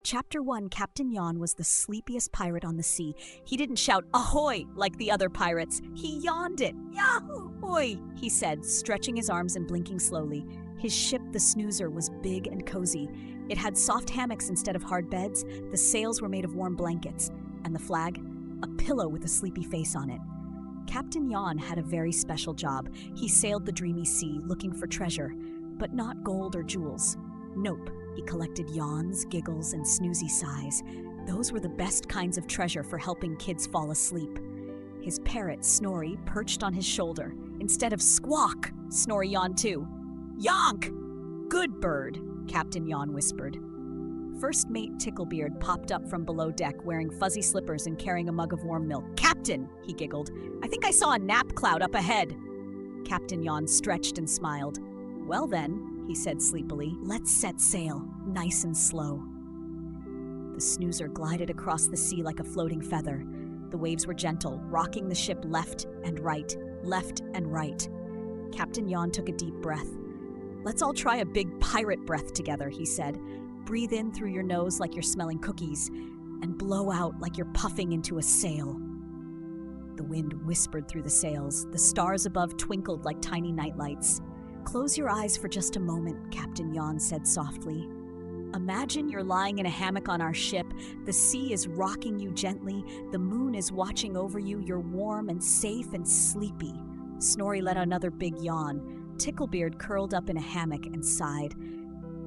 Chapter 1, Captain Yawn was the sleepiest pirate on the sea. He didn't shout, "Ahoy!" like the other pirates. He yawned it. "Yahoo-hoy!" he said, stretching his arms and blinking slowly. His ship, the Snoozer, was big and cozy. It had soft hammocks instead of hard beds, the sails were made of warm blankets, and the flag? A pillow with a sleepy face on it. Captain Yawn had a very special job. He sailed the dreamy sea, looking for treasure, but not gold or jewels. Nope. He collected yawns, giggles, and snoozy sighs. Those were the best kinds of treasure for helping kids fall asleep. His parrot, Snorri, perched on his shoulder. Instead of squawk, Snorri yawned too. "Yonk!" "Good bird," Captain Yawn whispered. First mate Ticklebeard popped up from below deck wearing fuzzy slippers and carrying a mug of warm milk. "Captain," he giggled, "I think I saw a nap cloud up ahead." Captain Yawn stretched and smiled. "Well then," he said sleepily, "let's set sail, nice and slow." The Snoozer glided across the sea like a floating feather. The waves were gentle, rocking the ship left and right, left and right. Captain Yawn took a deep breath. "Let's all try a big pirate breath together," he said. "Breathe in through your nose like you're smelling cookies, and blow out like you're puffing into a sail." The wind whispered through the sails. The stars above twinkled like tiny nightlights. "Close your eyes for just a moment," Captain Yawn said softly. "Imagine you're lying in a hammock on our ship. The sea is rocking you gently. The moon is watching over you. You're warm and safe and sleepy." Snorri let another big yawn. Ticklebeard curled up in a hammock and sighed.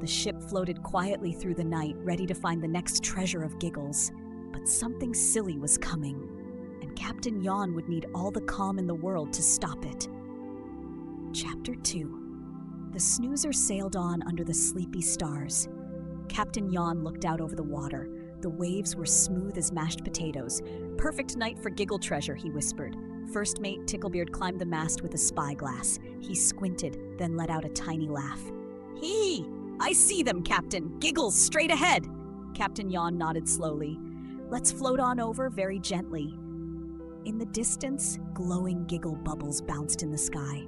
The ship floated quietly through the night, ready to find the next treasure of giggles. But something silly was coming, and Captain Yawn would need all the calm in the world to stop it. Chapter 2. The Snoozer sailed on under the sleepy stars. Captain Yawn looked out over the water. The waves were smooth as mashed potatoes. "Perfect night for giggle treasure," he whispered. First mate Ticklebeard climbed the mast with a spyglass. He squinted, then let out a tiny laugh. "Hee! I see them, Captain! Giggles straight ahead!" Captain Yawn nodded slowly. "Let's float on over very gently." In the distance, glowing giggle bubbles bounced in the sky.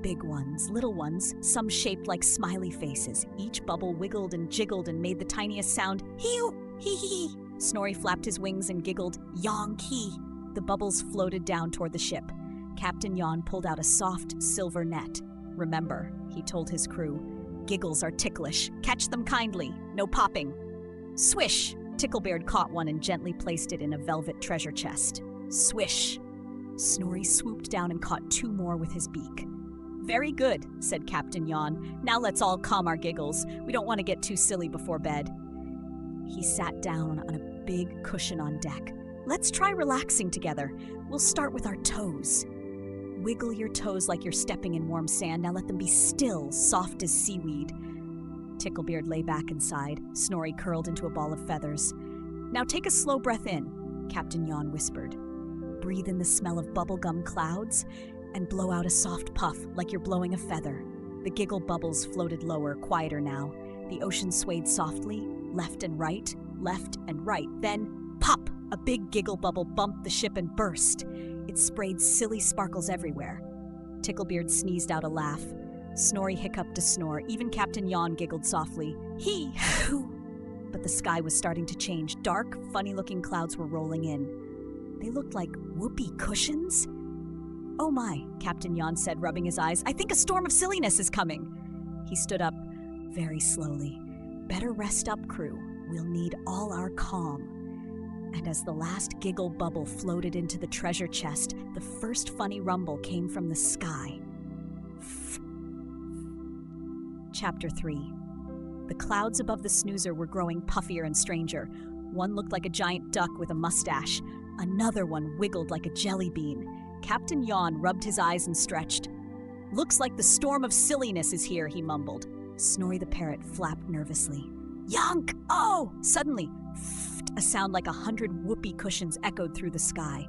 Big ones, little ones, some shaped like smiley faces. Each bubble wiggled and jiggled and made the tiniest sound. "Hee-oo! Hee-hee-hee!" Snorri flapped his wings and giggled, "Yonk-hee!" The bubbles floated down toward the ship. Captain Yawn pulled out a soft, silver net. "Remember," he told his crew, "giggles are ticklish. Catch them kindly. No popping." Swish! Ticklebeard caught one and gently placed it in a velvet treasure chest. Swish! Snorri swooped down and caught two more with his beak. "Very good," said Captain Yawn. "Now let's all calm our giggles. We don't want to get too silly before bed." He sat down on a big cushion on deck. "Let's try relaxing together. We'll start with our toes." Wiggle your toes like you're stepping in warm sand. Now let them be still, soft as seaweed. Ticklebeard lay back and sighed. Snorri curled into a ball of feathers. "Now take a slow breath in," Captain Yawn whispered. "Breathe in the smell of bubblegum clouds and blow out a soft puff like you're blowing a feather." The giggle bubbles floated lower, quieter now. The ocean swayed softly, left and right, then pop! A big giggle bubble bumped the ship and burst. It sprayed silly sparkles everywhere. Ticklebeard sneezed out a laugh. Snorri hiccuped a snore. Even Captain Yawn giggled softly. "Hee-hoo!" But the sky was starting to change. Dark, funny-looking clouds were rolling in. They looked like whoopee cushions. "Oh my," Captain Yawn said, rubbing his eyes. "I think a storm of silliness is coming." He stood up very slowly. "Better rest up, crew. We'll need all our calm." And as the last giggle bubble floated into the treasure chest, the first funny rumble came from the sky. Chapter 3. The clouds above the Snoozer were growing puffier and stranger. One looked like a giant duck with a mustache. Another one wiggled like a jelly bean. Captain Yawn rubbed his eyes and stretched. "Looks like the Storm of Silliness is here," he mumbled. Snorri the parrot flapped nervously. "Yonk! Oh!" Suddenly, a sound like 100 whoopee cushions echoed through the sky.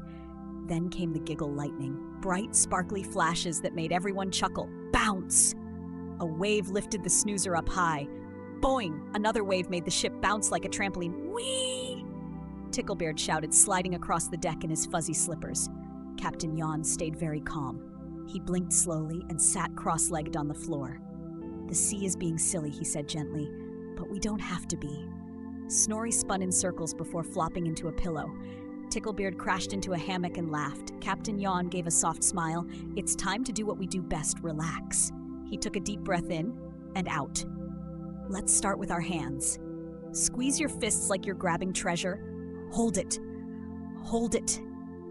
Then came the giggle lightning, bright, sparkly flashes that made everyone chuckle. Bounce! A wave lifted the Snoozer up high. Boing! Another wave made the ship bounce like a trampoline. Whee! Ticklebeard shouted, sliding across the deck in his fuzzy slippers. Captain Yawn stayed very calm. He blinked slowly and sat cross-legged on the floor. "The sea is being silly," he said gently, "but we don't have to be. Snorri spun in circles before flopping into a pillow. Ticklebeard crashed into a hammock and laughed. Captain Yawn gave a soft smile. It's time to do what we do best, relax. He took a deep breath in and out. Let's start with our hands. Squeeze your fists like you're grabbing treasure. Hold it. Hold it.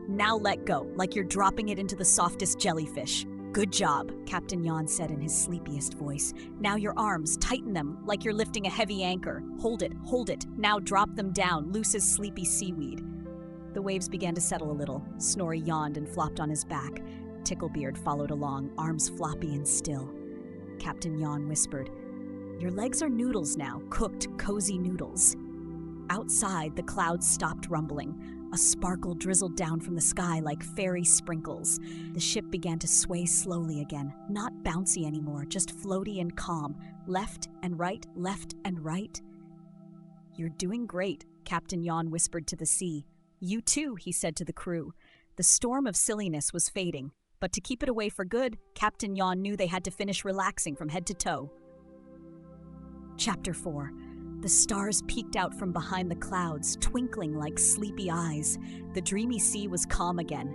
Now let go, like you're dropping it into the softest jellyfish. Good job, Captain Yawn said in his sleepiest voice. Now your arms, tighten them like you're lifting a heavy anchor. Hold it, hold it. Now drop them down, loose as sleepy seaweed. The waves began to settle a little. Snorri yawned and flopped on his back. Ticklebeard followed along, arms floppy and still. Captain Yawn whispered, "Your legs are noodles now, cooked, cozy noodles." Outside, the clouds stopped rumbling. A sparkle drizzled down from the sky like fairy sprinkles. The ship began to sway slowly again, not bouncy anymore, just floaty and calm, left and right, left and right. "You're doing great," Captain Yawn whispered to the sea. "You too," he said to the crew. The storm of silliness was fading, but to keep it away for good, Captain Yawn knew they had to finish relaxing from head to toe. Chapter 4. The stars peeked out from behind the clouds, twinkling like sleepy eyes. The dreamy sea was calm again.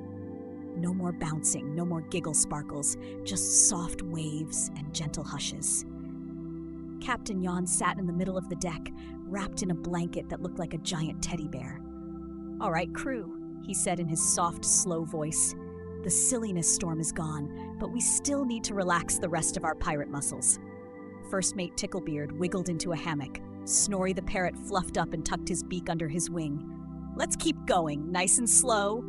No more bouncing, no more giggle sparkles, just soft waves and gentle hushes. Captain Yawn sat in the middle of the deck, wrapped in a blanket that looked like a giant teddy bear. "All right, crew," he said in his soft, slow voice. "The silliness storm is gone, but we still need to relax the rest of our pirate muscles." First mate Ticklebeard wiggled into a hammock. Snorri the parrot fluffed up and tucked his beak under his wing. "Let's keep going, nice and slow,"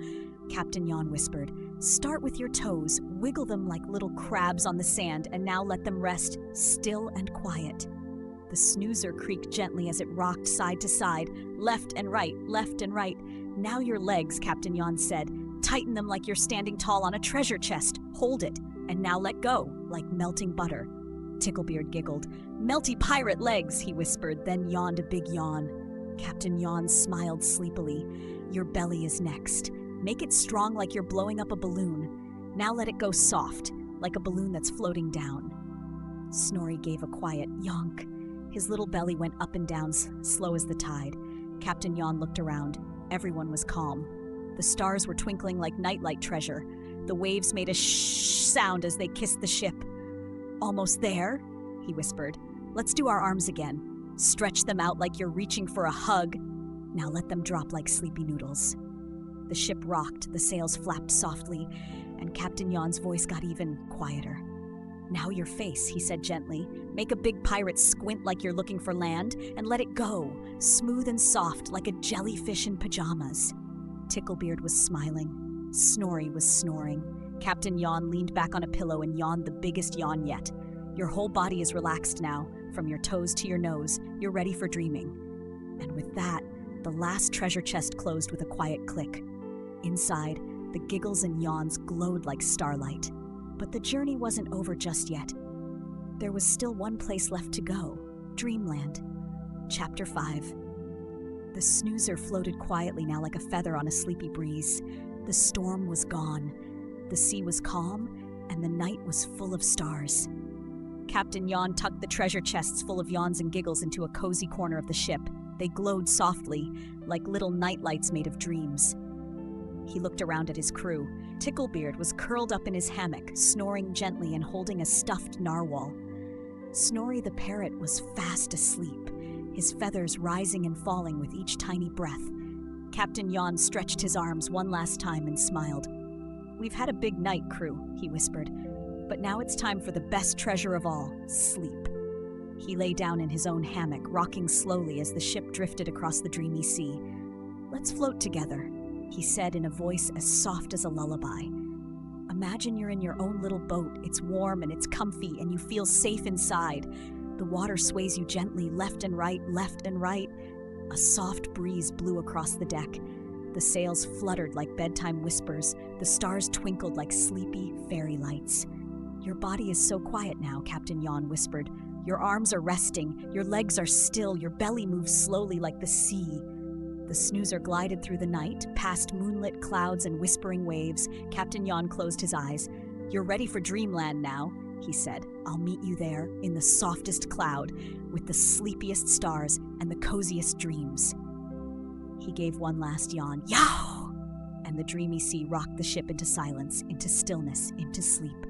Captain Yawn whispered. "Start with your toes, wiggle them like little crabs on the sand, and now let them rest still and quiet." The Snoozer creaked gently as it rocked side to side, left and right, left and right. "Now your legs," Captain Yawn said. "Tighten them like you're standing tall on a treasure chest. Hold it, and now let go, like melting butter." Ticklebeard giggled. "Melty pirate legs," he whispered, then yawned a big yawn. Captain Yawn smiled sleepily. "Your belly is next. Make it strong like you're blowing up a balloon. Now let it go soft, like a balloon that's floating down." Snorri gave a quiet yonk. His little belly went up and down, slow as the tide. Captain Yawn looked around. Everyone was calm. The stars were twinkling like nightlight treasure. The waves made a shh sound as they kissed the ship. "Almost there," he whispered. "Let's do our arms again. Stretch them out like you're reaching for a hug. Now let them drop like sleepy noodles." The ship rocked, the sails flapped softly, and Captain Yawn's voice got even quieter. "Now your face," he said gently. "Make a big pirate squint like you're looking for land, and let it go, smooth and soft like a jellyfish in pajamas." Ticklebeard was smiling. Snorri was snoring. Captain Yawn leaned back on a pillow and yawned the biggest yawn yet. "Your whole body is relaxed now, from your toes to your nose. You're ready for dreaming." And with that, the last treasure chest closed with a quiet click. Inside, the giggles and yawns glowed like starlight. But the journey wasn't over just yet. There was still one place left to go, Dreamland. Chapter 5. The Snoozer floated quietly now like a feather on a sleepy breeze. The storm was gone. The sea was calm, and the night was full of stars. Captain Yawn tucked the treasure chests full of yawns and giggles into a cozy corner of the ship. They glowed softly, like little nightlights made of dreams. He looked around at his crew. Ticklebeard was curled up in his hammock, snoring gently and holding a stuffed narwhal. Snorri the parrot was fast asleep, his feathers rising and falling with each tiny breath. Captain Yawn stretched his arms one last time and smiled. "We've had a big night, crew," he whispered. "But now it's time for the best treasure of all, sleep." He lay down in his own hammock, rocking slowly as the ship drifted across the dreamy sea. "Let's float together," he said in a voice as soft as a lullaby. "Imagine you're in your own little boat. It's warm and it's comfy, and you feel safe inside. The water sways you gently, left and right, left and right." A soft breeze blew across the deck. The sails fluttered like bedtime whispers. The stars twinkled like sleepy fairy lights. "Your body is so quiet now," Captain Yawn whispered. "Your arms are resting, your legs are still, your belly moves slowly like the sea." The Snoozer glided through the night, past moonlit clouds and whispering waves. Captain Yawn closed his eyes. "You're ready for dreamland now. he said. I'll meet you there in the softest cloud, with the sleepiest stars and the coziest dreams. He gave one last yawn. Yow! And the dreamy sea rocked the ship into silence, into stillness, into sleep.